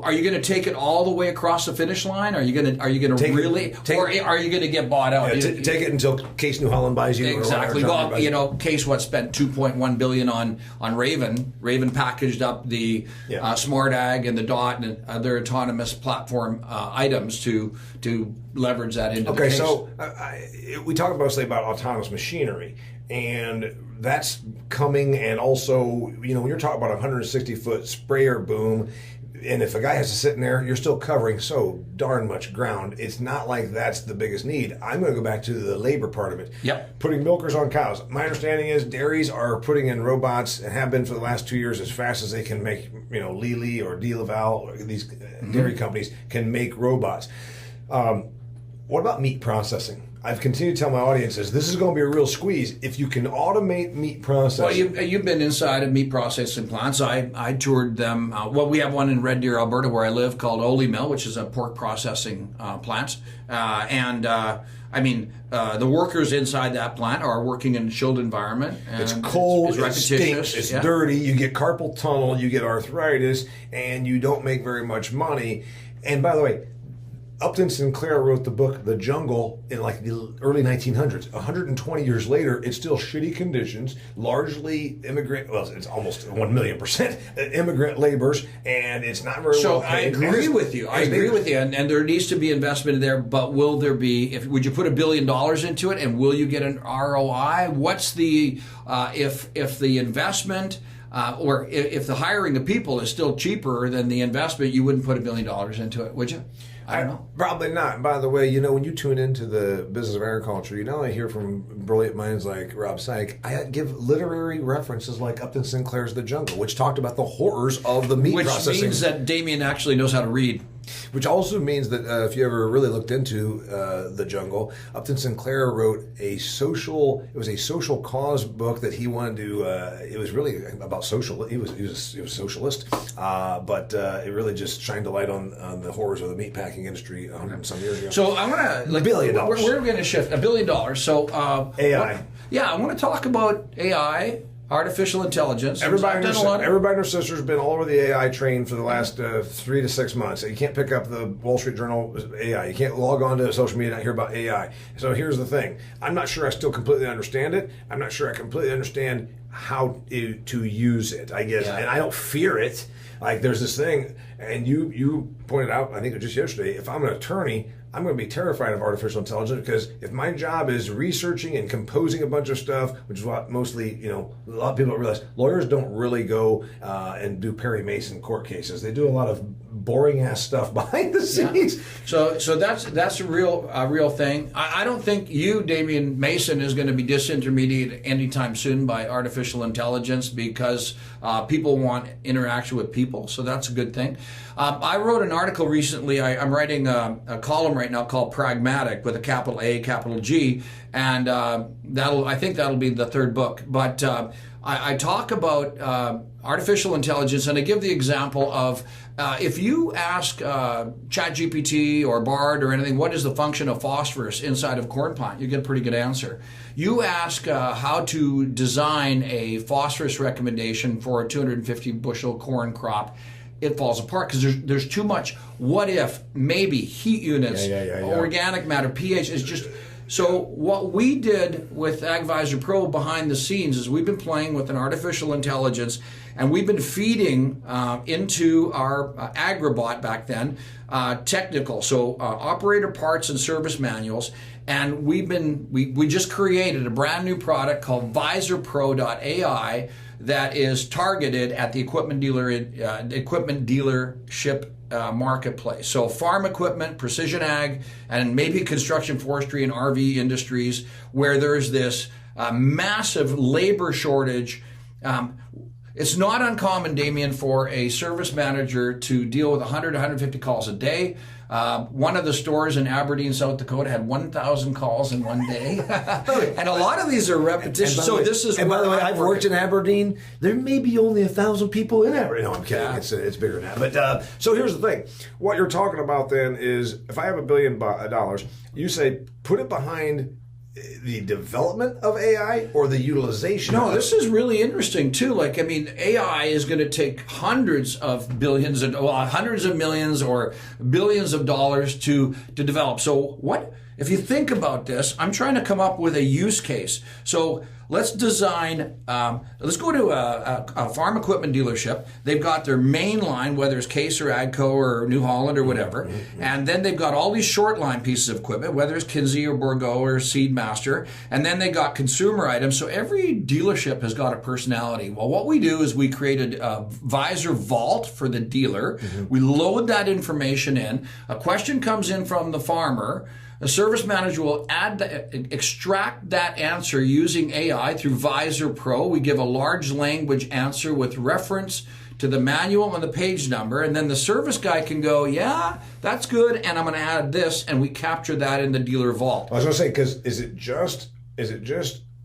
are you going to take it all the way across the finish line? Are you going to really, or are you going to get bought out? Take it until Case New Holland buys you. Exactly. Well, Case spent $2.1 billion on Raven. Raven packaged up the Smart Ag and the DOT and other autonomous platform items to leverage that into the case. So we talk about autonomous machinery, and that's coming. And also, when you're talking about a 160-foot sprayer boom, and if a guy has to sit in there, you're still covering so darn much ground. It's not like that's the biggest need. I'm going to go back to the labor part of it. Yep. Putting milkers on cows. My understanding is dairies are putting in robots and have been for the last 2 years as fast as they can make, Lely or De Laval, or these dairy companies can make robots. What about meat processing? I've continued to tell my audiences this is going to be a real squeeze if you can automate meat processing. Well, you've been inside of meat processing plants. I toured them. We have one in Red Deer, Alberta, where I live, called Ole Mill, which is a pork processing plant. The workers inside that plant are working in a chilled environment. And it's cold, it stinks, it's dirty, you get carpal tunnel, you get arthritis, and you don't make very much money. And by the way, Upton Sinclair wrote the book The Jungle in the early 1900s. 120 years later, it's still shitty conditions, largely immigrant. Well, it's almost 1,000,000% immigrant laborers, and it's not very well paid. So I agree with you. And there needs to be investment there. But will there be? Would you put $1 billion into it, and will you get an ROI? What's the if the investment? Or if the hiring of people is still cheaper than the investment, you wouldn't put $1 billion into it, would you? I don't know. Probably not. By the way, when you tune into the business of agriculture, I hear from brilliant minds like Rob Saik. I give literary references like Upton Sinclair's The Jungle, which talked about the horrors of the meat processing. Which means that Damian actually knows how to read. Which also means that if you ever really looked into The Jungle, Upton Sinclair wrote a social cause book that he wanted to, it was really about he was a socialist, but it really just shined a light on the horrors of the meatpacking industry 100 and some years ago. So I want to, $1 billion. We're going to shift $1 billion. So AI. I want to talk about AI. Artificial intelligence. Everybody and their sister's been all over the AI train for the last 3 to 6 months. You can't pick up the Wall Street Journal AI. You can't log on to social media and not hear about AI. So here's the thing. I'm not sure I still completely understand it. I'm not sure I completely understand how to use it, I guess. Yeah. And I don't fear it. Like there's this thing, and you pointed out, I think just yesterday, if I'm an attorney, I'm going to be terrified of artificial intelligence, because if my job is researching and composing a bunch of stuff, which is what mostly, a lot of people don't realize, lawyers don't really go and do Perry Mason court cases. They do a lot of boring ass stuff behind the scenes. Yeah. So that's a real thing. I don't think you, Damian Mason, is going to be disintermediated anytime soon by artificial intelligence, because people want interaction with people. So that's a good thing. I wrote an article recently. I'm writing a column right now called Pragmatic, with a capital A, capital G, and I think that'll be the third book. But I talk about artificial intelligence, and I give the example of if you ask ChatGPT or Bard or anything, what is the function of phosphorus inside of a corn plant, you get a pretty good answer. You ask how to design a phosphorus recommendation for a 250 bushel corn crop, it falls apart, because there's too much what if, maybe, heat units, organic matter, pH is just... So what we did with AGvisorPRO behind the scenes is we've been playing with an artificial intelligence, and we've been feeding into our Agribot back then technical, so operator parts and service manuals, and we just created a brand new product called VisorPro.ai that is targeted at the equipment dealership marketplace. So farm equipment, precision ag, and maybe construction, forestry, and RV industries, where there's this massive labor shortage. It's not uncommon, Damian, for a service manager to deal with 100 to 150 calls a day. One of the stores in Aberdeen, South Dakota, had 1,000 calls in one day. And a lot of these are repetitions. And by the way, I've worked in Aberdeen. There may be only 1,000 people in Aberdeen. No, I'm kidding. Yeah. It's bigger than that. But so here's the thing. What you're talking about then is, if I have $1 billion, you say put it behind the development of AI or the utilization? No, this is really interesting too. Like, I mean, AI is going to take hundreds of billions, hundreds of millions or billions of dollars to develop. So what, if you think about this, I'm trying to come up with a use case. So let's design, let's go to a farm equipment dealership. They've got their main line, whether it's Case or AGCO or New Holland or whatever. And then they've got all these short line pieces of equipment, whether it's Kinsey or Bourgault or Seedmaster. And then they got consumer items. So every dealership has got a personality. Well, what we do is we created a Visor Vault for the dealer. We load that information in. A question comes in from the farmer. A service manager will extract that answer using AI through VisorPRO. We give a large language answer with reference to the manual and the page number, and then the service guy can go, yeah, that's good, and I'm going to add this, and we capture that in the dealer vault. I was going to say, because is it just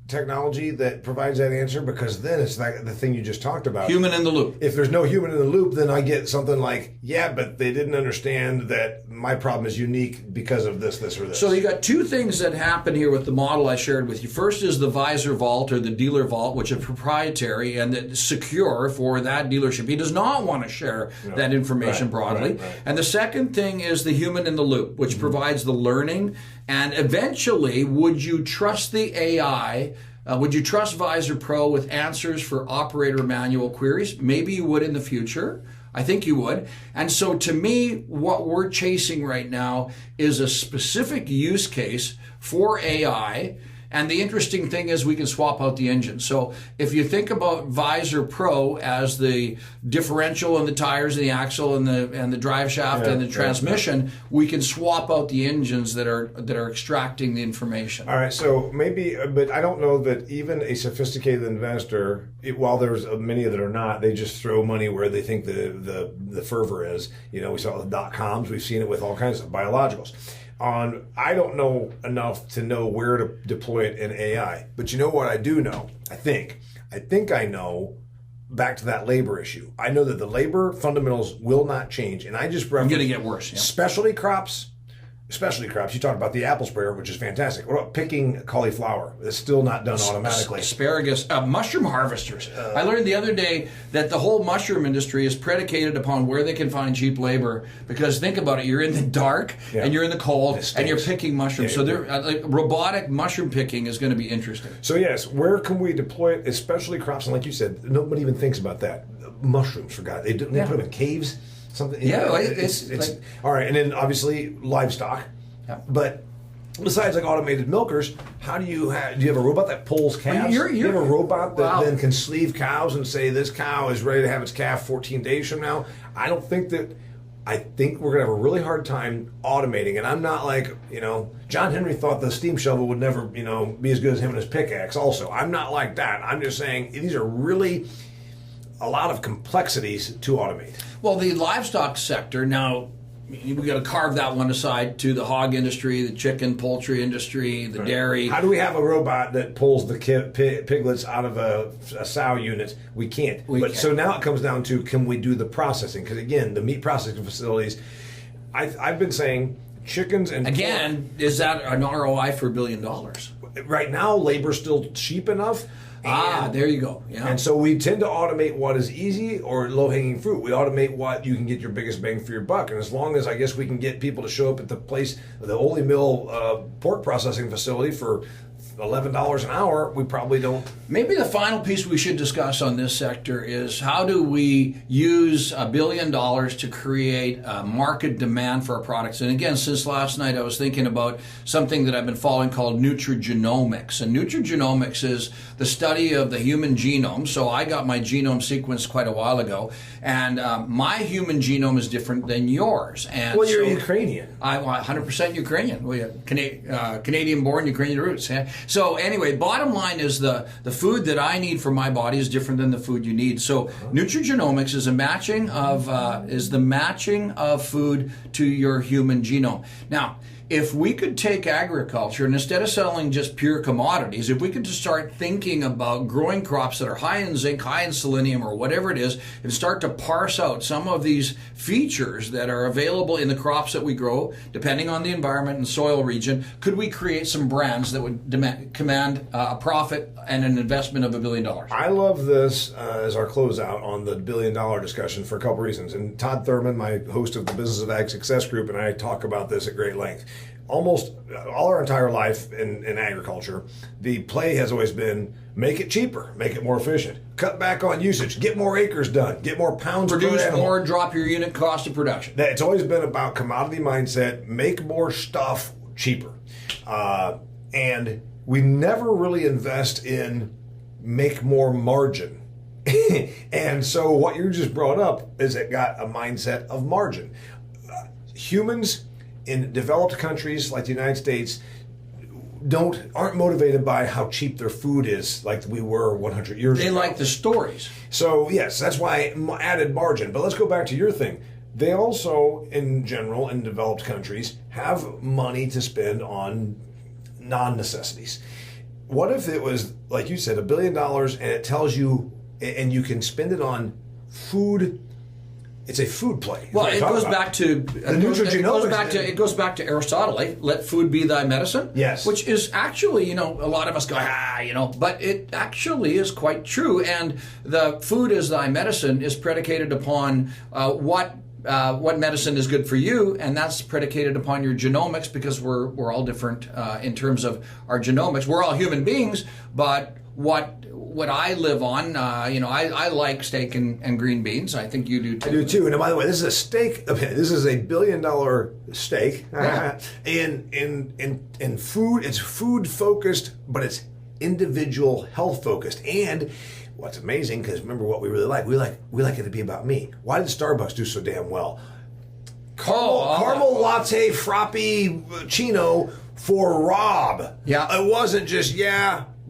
technology that provides that answer? Because then it's like the thing you just talked about. Human in the loop. If there's no human in the loop, then I get something like, yeah, but they didn't understand that my problem is unique because of this, or this. So you got two things that happen here with the model I shared with you. First is the Visor Vault or the dealer vault, which is proprietary and it's secure for that dealership. He does not want to share that information broadly. Right. And the second thing is the human in the loop, which provides the learning. And eventually, would you trust the AI? Would you trust VisorPRO with answers for operator manual queries? Maybe you would in the future. I think you would. And so to me, what we're chasing right now is a specific use case for AI. And the interesting thing is we can swap out the engine. So if you think about VisorPRO as the differential and the tires and the axle and the drive shaft and the transmission, we can swap out the engines that are extracting the information. All right, so maybe, but I don't know that even a sophisticated investor, while there's many that are not, they just throw money where they think the fervor is. You know, we saw the .coms, we've seen it with all kinds of biologicals. I don't know enough to know where to deploy it in AI. But you know what I do know? I think I know, back to that labor issue. I know that the labor fundamentals will not change. And I just referenced going to get worse. Yeah. Specialty crops, specialty crops. You talked about the apple sprayer, which is fantastic. What about picking cauliflower? It's still not done automatically. Asparagus, mushroom harvesters. I learned the other day that the whole mushroom industry is predicated upon where they can find cheap labor. Because think about it, you're in the dark and you're in the cold and you're picking mushrooms. So robotic mushroom picking is going to be interesting. So yes, where can we deploy it, especially crops? And like you said, nobody even thinks about that. Mushrooms, for God, they put them in caves. Something, it's all right, and then obviously livestock. Yeah. But besides like automated milkers, how do you have a robot that pulls calves? You have a robot that then can sleeve cows and say this cow is ready to have its calf 14 days from now. I think we're gonna have a really hard time automating, and I'm not like, John Henry thought the steam shovel would never, be as good as him and his pickaxe. Also, I'm not like that. I'm just saying these are really a lot of complexities to automate. Well, the livestock sector, now we got to carve that one aside to the hog industry, the chicken, poultry industry, the dairy. How do we have a robot that pulls the piglets out of a sow unit? We can't. So now it comes down to, can we do the processing? Because again, the meat processing facilities, I've been saying chickens and again, pork, is that an ROI for $1 billion? Right now, labor's still cheap enough. There you go. Yeah. And so we tend to automate what is easy or low-hanging fruit. We automate what you can get your biggest bang for your buck. And as long as I guess we can get people to show up at the place, the Ole Mill pork processing facility for $11 an hour, we probably don't. Maybe the final piece we should discuss on this sector is how do we use $1 billion to create a market demand for our products. And again, since last night I was thinking about something that I've been following called nutrigenomics. And nutrigenomics is the study of the human genome. So I got my genome sequenced quite a while ago, and my human genome is different than yours. And well, you're Ukrainian. I'm 100% Ukrainian. Canadian-born, Ukrainian roots. Yeah? So anyway, bottom line is the food that I need for my body is different than the food you need. So nutrigenomics is the matching of food to your human genome. Now, if we could take agriculture and instead of selling just pure commodities, if we could just start thinking about growing crops that are high in zinc, high in selenium, or whatever it is, and start to parse out some of these features that are available in the crops that we grow, depending on the environment and soil region, could we create some brands that would command a profit and an investment of $1 billion? I love this as our closeout on the $1 billion discussion for a couple reasons. And Todd Thurman, my host of the Business of Ag Success Group, and I talk about this at great length. Almost all our entire life in agriculture, the play has always been make it cheaper, make it more efficient, cut back on usage, get more acres done, get more pounds produce per animal. More, drop your unit cost of production. It's always been about commodity mindset, make more stuff cheaper. And we never really invest in make more margin. And so what you just brought up is it got a mindset of margin. Humans in developed countries like the United States aren't motivated by how cheap their food is like we were 100 years ago. They like the stories. So yes, that's why added margin. But let's go back to your thing. They also, in general, in developed countries, have money to spend on non-necessities. What if it was, like you said, $1 billion and it tells you, and you can spend it on food. It's a food play. Well, it goes back to it goes back to Aristotle. Let food be thy medicine. Yes, which is actually, a lot of us go but it actually is quite true. And the food as thy medicine is predicated upon what medicine is good for you, and that's predicated upon your genomics, because we're all different in terms of our genomics. We're all human beings, but what I live on, I like steak and green beans. I think you do too. I do too. And by the way, this is a steak. Okay, this is a $1 billion steak. Yeah. In food, it's food focused, but it's individual health focused. And what's amazing, because remember what we really like. We like it to be about me. Why did Starbucks do so damn well? Caramel latte frappuccino for Rob. Yeah. It wasn't just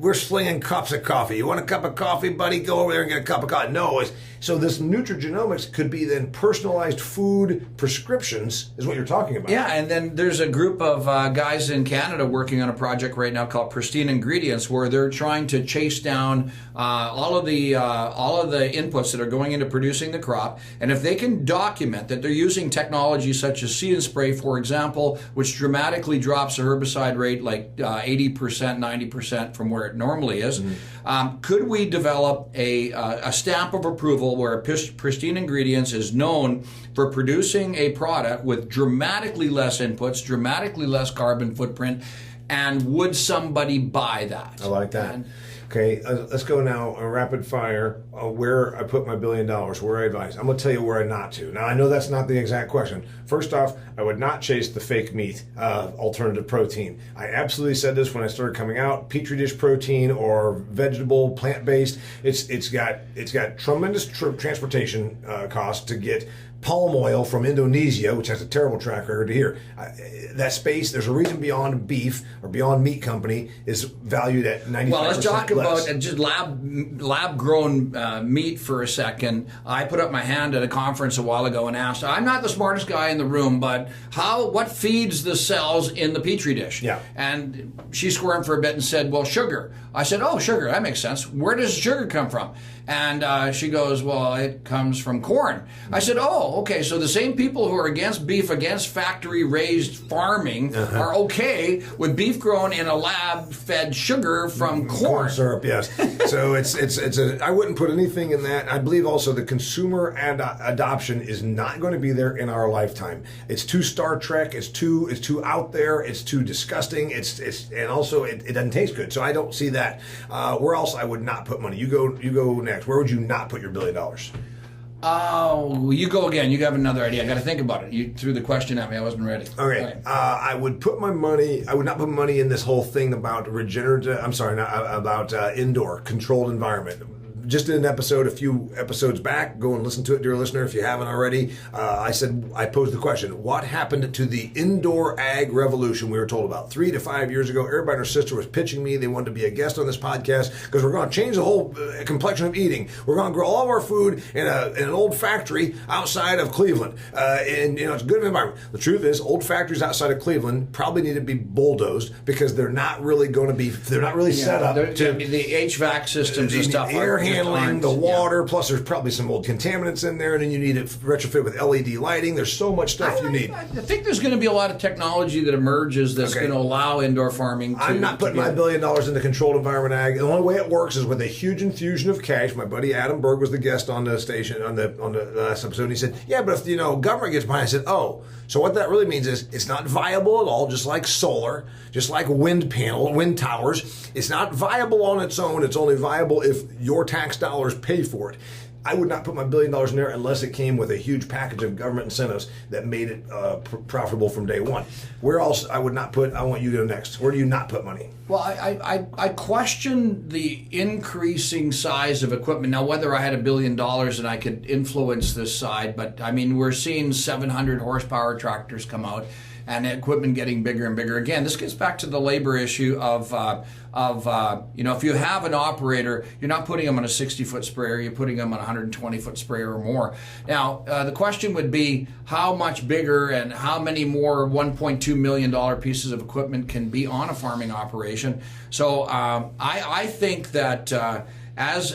we're slinging cups of coffee. You want a cup of coffee, buddy? Go over there and get a cup of coffee. No. So this nutrigenomics could be then personalized food prescriptions is what you're talking about. Yeah, and then there's a group of guys in Canada working on a project right now called Pristine Ingredients, where they're trying to chase down all of the inputs that are going into producing the crop. And if they can document that they're using technology such as See and Spray, for example, which dramatically drops the herbicide rate like 80%, 90% from where it normally is, could we develop a stamp of approval where Pristine Ingredients is known for producing a product with dramatically less inputs, dramatically less carbon footprint, and would somebody buy that? I like that. Okay, let's go now, rapid fire, where I put my $1 billion, where I advise. I'm going to tell you where not to. Now, I know that's not the exact question. First off, I would not chase the fake meat, alternative protein. I absolutely said this when I started coming out. Petri dish protein or vegetable, plant-based, it's got tremendous transportation costs to get palm oil from Indonesia, which has a terrible track record to here. That space, there's a reason Beyond Beef or Beyond Meat Company is valued at 95% Well, let's talk less. about just lab-grown meat for a second. I put up my hand at a conference a while ago and asked, I'm not the smartest guy in the room, but what feeds the cells in the Petri dish? Yeah. And she squirmed for a bit and said, well, sugar. I said, oh, sugar, that makes sense. Where does sugar come from? And she goes, well, it comes from corn. I said, oh, okay, so the same people who are against beef, against factory-raised farming are okay with beef grown in a lab-fed sugar from corn. Syrup, yes. So I wouldn't put anything in that. I believe also the consumer adoption is not going to be there in our lifetime. It's too Star Trek. It's too out there. It's too disgusting. And also it doesn't taste good. So I don't see that. Where else I would not put money? You go next. Where would you not put your $1 billion? Oh, you go again. You have another idea. I got to think about it. You threw the question at me. I wasn't ready. Okay. I would not put money in this whole thing about indoor controlled environment. Just did an episode a few episodes back. Go and listen to it, dear listener, if you haven't already. I posed the question, what happened to the indoor ag revolution we were told about 3 to 5 years ago? Everybody and her sister was pitching me. They wanted to be a guest on this podcast because we're going to change the whole complexion of eating. We're going to grow all of our food in an old factory outside of Cleveland. And it's a good environment. The truth is, old factories outside of Cleveland probably need to be bulldozed because they're not really set up to the HVAC systems and stuff. Handling the water, plus there's probably some old contaminants in there, and then you need to retrofit with LED lighting. There's so much stuff you need. I think there's going to be a lot of technology that emerges that's going to allow indoor farming to... I'm not putting my $1 billion into controlled environment ag. The only way it works is with a huge infusion of cash. My buddy Adam Berg was the guest on the station on the last episode, and he said, yeah, but if government gets behind, I said, oh, so what that really means is it's not viable at all, just like solar, just like wind towers. It's not viable on its own. It's only viable if your tax dollars pay for it. I would not put my $1 billion in there unless it came with a huge package of government incentives that made it profitable from day one. Where else I would not put, I want you to go next. Where do you not put money? Well, I question the increasing size of equipment. Now, whether I had $1 billion and I could influence this side, but I mean, we're seeing 700 horsepower tractors come out and equipment getting bigger and bigger. Again, this gets back to the labor issue of if you have an operator, you're not putting them on a 60-foot sprayer, you're putting them on a 120-foot sprayer or more. Now, the question would be how much bigger and how many more $1.2 million pieces of equipment can be on a farming operation. So I think that as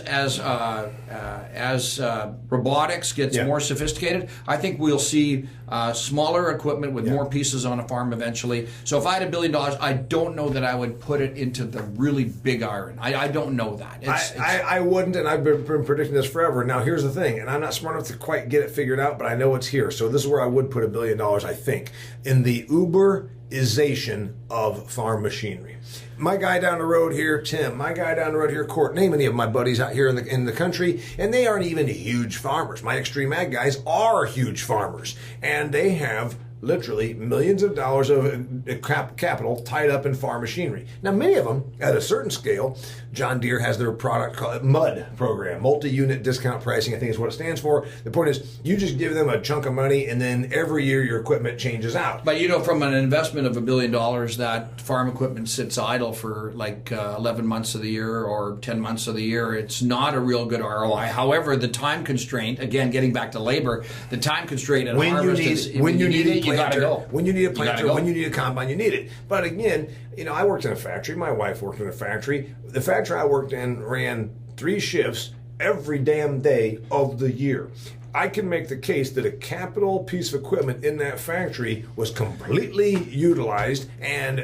robotics gets more sophisticated, I think we'll see smaller equipment with more pieces on a farm eventually. So if I had $1 billion, I don't know that I would put it into the really big iron. I don't know that. I wouldn't, and I've been predicting this forever. Now, here's the thing, and I'm not smart enough to quite get it figured out, but I know it's here. So this is where I would put $1 billion, I think, in the Uberization of farm machinery. My guy down the road here, Tim, my guy down the road here, Court, name any of my buddies out here in the country, and they aren't even huge farmers. My Extreme Ag guys are huge farmers, and they have literally millions of dollars of capital tied up in farm machinery. Now, many of them, at a certain scale, John Deere has their product called MUD program, multi-unit discount pricing, I think is what it stands for. The point is, you just give them a chunk of money, and then every year your equipment changes out. But from an investment of $1 billion, that farm equipment sits idle for 11 months of the year or 10 months of the year. It's not a real good ROI. However, the time constraint, again, getting back to labor, the time constraint at harvest is when you need it, you got to go. When you need a planter, when you need a combine, you need it. But again, I worked in a factory. My wife worked in a factory. The factory I worked in ran 3 shifts every damn day of the year. I can make the case that a capital piece of equipment in that factory was completely utilized, and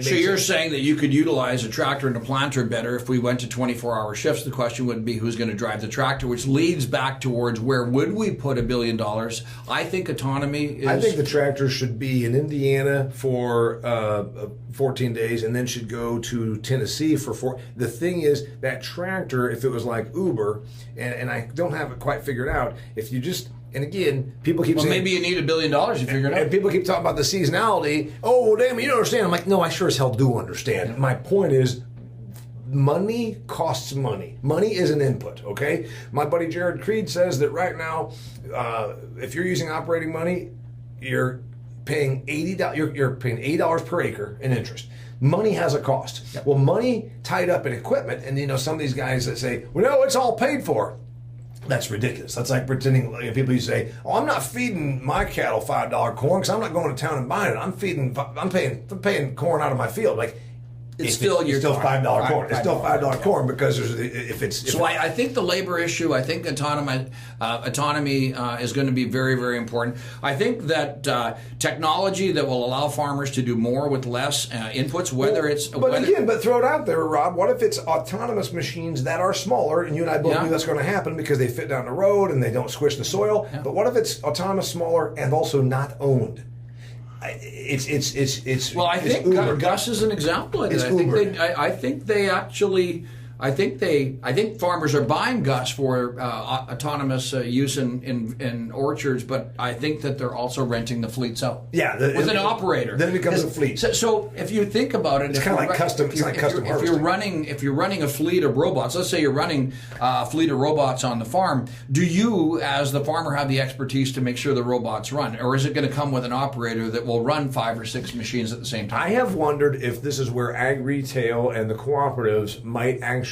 so you're saying that you could utilize a tractor and a planter better if we went to 24-hour shifts. The question would be who's going to drive the tractor, which leads back towards where would we put $1 billion? I think autonomy is... I think the tractor should be in Indiana for 14 days and then should go to Tennessee for 4. The thing is, that tractor, if it was like Uber, and I don't have it quite figured out, if you just, and again, people keep saying... maybe you need $1 billion, you figure it out. And people keep talking about the seasonality. Oh, well, damn, you don't understand. I'm like, no, I sure as hell do understand. Yeah. My point is, money costs money. Money is an input, okay? My buddy Jared Creed says that right now, if you're using operating money, you're paying $80. You're paying $8 per acre in interest. Money has a cost. Yep. Well, money tied up in equipment, and some of these guys that say, well, no, it's all paid for. That's ridiculous. That's like pretending, people used to say, oh, I'm not feeding my cattle $5 corn because I'm not going to town and buying it. I'm paying corn out of my field. Like, it's still $5 corn. It's still $5 corn because I think the labor issue. I think autonomy is going to be very, very important. I think that technology that will allow farmers to do more with less inputs, but throw it out there, Rob. What if it's autonomous machines that are smaller, and you and I both knew that's going to happen because they fit down the road and they don't squish the soil. Yeah. But what if it's autonomous, smaller, and also not owned? Well, I think Gus is an example of it. I think farmers are buying Gus for autonomous use in orchards, but I think that they're also renting the fleets out. Yeah, with an operator. Then it becomes a fleet. So if you think about it, it's kind of like custom. It's like custom harvesting. If you're running a fleet of robots, let's say you're running a fleet of robots on the farm, do you, as the farmer, have the expertise to make sure the robots run, or is it going to come with an operator that will run 5 or 6 machines at the same time? I have wondered if this is where ag retail and the cooperatives might actually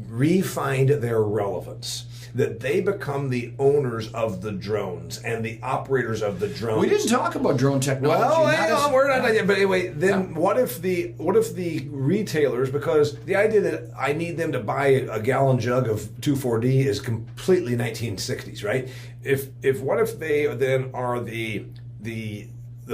refind their relevance, that they become the owners of the drones and the operators of the drones. We didn't talk about drone technology. Well, we're not yet. But anyway, then what if the retailers, because the idea that I need them to buy a gallon jug of 2,4-D is completely 1960s, right? What if they then are the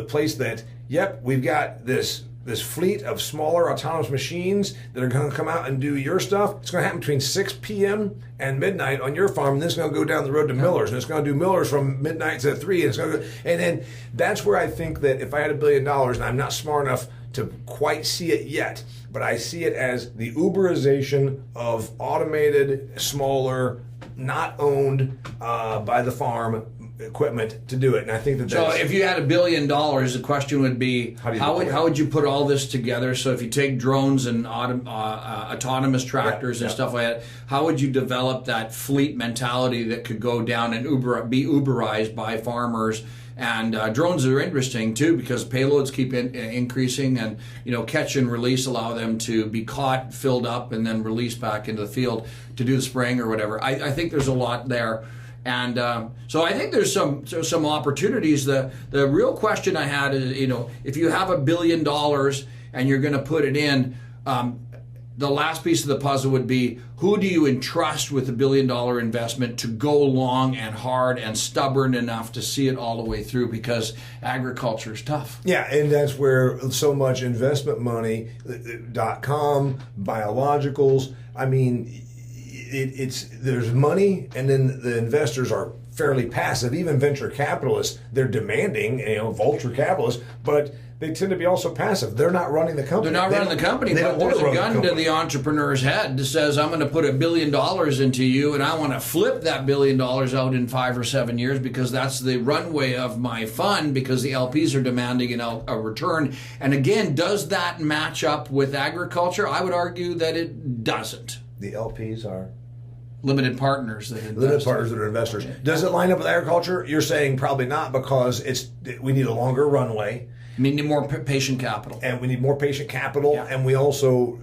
place that, yep, we've got this fleet of smaller autonomous machines that are going to come out and do your stuff. It's going to happen between 6 p.m. and midnight on your farm, and then it's going to go down the road to Miller's, and it's going to do Miller's from midnight to 3, and it's going to go, and then that's where I think that if I had $1 billion, and I'm not smart enough to quite see it yet, but I see it as the Uberization of automated, smaller, not owned by the farm equipment to do it, and I think that. So, if you had $1 billion, the question would be, how would you put all this together? So, if you take drones and autonomous tractors and stuff like that, how would you develop that fleet mentality that could go down and be Uberized by farmers? And drones are interesting too because payloads keep increasing, and catch and release allow them to be caught, filled up, and then released back into the field to do the spraying or whatever. I think there's a lot there. And so I think there's some opportunities. The real question I had is, if you have $1 billion and you're going to put it in, the last piece of the puzzle would be, who do you entrust with $1 billion investment to go long and hard and stubborn enough to see it all the way through? Because agriculture is tough. Yeah, and that's where so much investment money, .com, biologicals, I mean, there's money, and then the investors are fairly passive. Even venture capitalists, they're demanding, vulture capitalists, but they tend to be also passive. They're not running the company. They're not running the company, but there's a gun to the entrepreneur's head that says, I'm going to put $1 billion into you, and I want to flip that $1 billion out in 5 or 7 years because that's the runway of my fund because the LPs are demanding a return. And again, does that match up with agriculture? I would argue that it doesn't. The LPs are? Limited partners that invest. Limited partners that are investors. Does it line up with agriculture? You're saying probably not because we need a longer runway. We need more patient capital. And we need more patient capital. Yeah. And we also,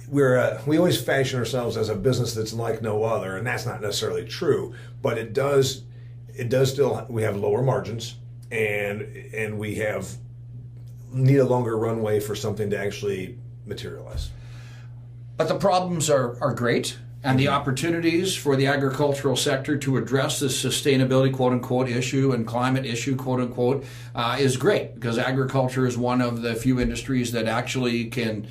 we always fashion ourselves as a business that's like no other. And that's not necessarily true. But it does still, we have lower margins. And we need a longer runway for something to actually materialize. But the problems are great. And the opportunities for the agricultural sector to address this sustainability, quote unquote, issue and climate issue, quote unquote, is great because agriculture is one of the few industries that actually can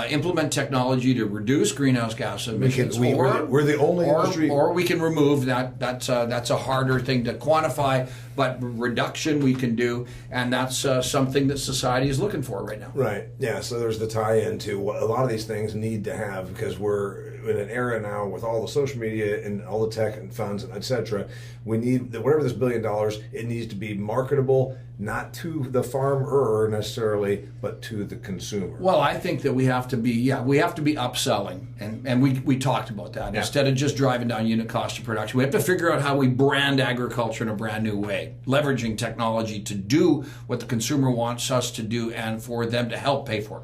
implement technology to reduce greenhouse gas emissions. We're the only industry. Or we can remove that. That's a harder thing to quantify, but reduction we can do, and that's something that society is looking for right now. Right. Yeah. So there's the tie-in to what a lot of these things need to have because we're in an era now with all the social media and all the tech and funds and et cetera. We need whatever this $1 billion, it needs to be marketable, not to the farmer necessarily, but to the consumer. Well, I think that we have to be upselling, and we talked about that. Yeah. Instead of just driving down unit cost of production, we have to figure out how we brand agriculture in a brand new way, leveraging technology to do what the consumer wants us to do and for them to help pay for it.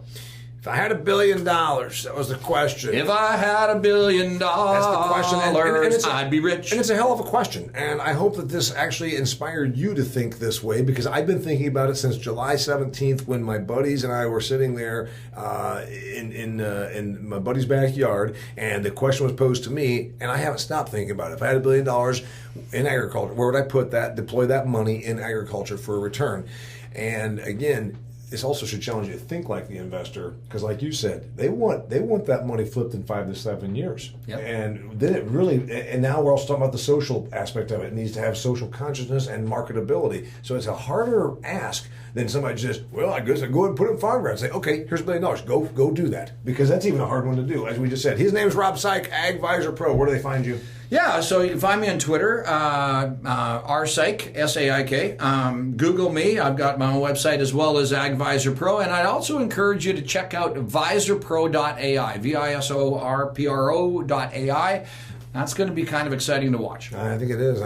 If I had $1 billion, that was the question. If I had $1 billion, that's the question. And I'd be rich. And it's a hell of a question. And I hope that this actually inspired you to think this way because I've been thinking about it since July 17th when my buddies and I were sitting there in my buddy's backyard and the question was posed to me and I haven't stopped thinking about it. If I had $1 billion in agriculture, where would I put that, deploy that money in agriculture for a return? And again, this also should challenge you to think like the investor, because like you said, they want that money flipped in 5 to 7 years. Yep. And then it really, and now we're also talking about the social aspect of it. It needs to have social consciousness and marketability. So it's a harder ask than somebody just, well, I guess I go ahead and put it in farm ground and say, okay, here's $1 billion. Go do that. Because that's even a hard one to do, as we just said. His name is Rob Saik, AGvisorPRO. Where do they find you? Yeah, so you can find me on Twitter, rsaik, S-A-I-K. Google me. I've got my own website as well as AGvisorPRO. And I'd also encourage you to check out visorpro.ai, visorpro.ai. That's going to be kind of exciting to watch. I think it is.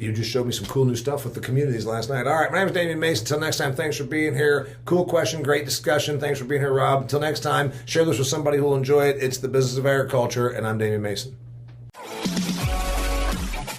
You just showed me some cool new stuff with the communities last night. All right, my name is Damian Mason. Until next time, thanks for being here. Cool question, great discussion. Thanks for being here, Rob. Until next time, share this with somebody who will enjoy it. It's the Business of Agriculture, and I'm Damian Mason.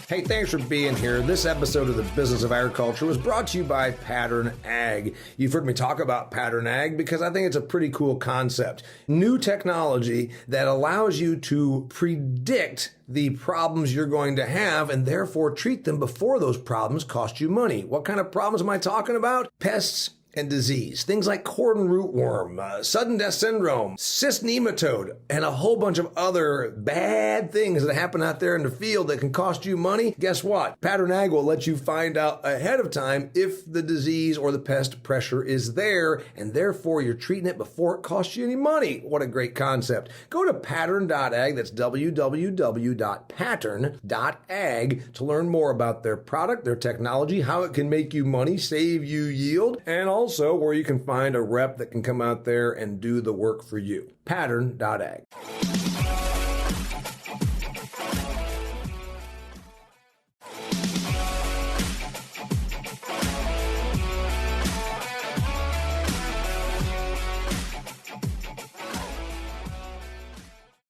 Hey, thanks for being here. This episode of the Business of Agriculture was brought to you by Pattern Ag. You've heard me talk about Pattern Ag because I think it's a pretty cool concept. New technology that allows you to predict the problems you're going to have and therefore treat them before those problems cost you money. What kind of problems am I talking about? Pests and disease. Things like cordon rootworm, sudden death syndrome, cyst nematode, and a whole bunch of other bad things that happen out there in the field that can cost you money. Guess what? Pattern Ag will let you find out ahead of time if the disease or the pest pressure is there, and therefore you're treating it before it costs you any money. What a great concept. Go to pattern.ag, that's www.pattern.ag, to learn more about their product, their technology, how it can make you money, save you yield, and also where you can find a rep that can come out there and do the work for you. Pattern.ag.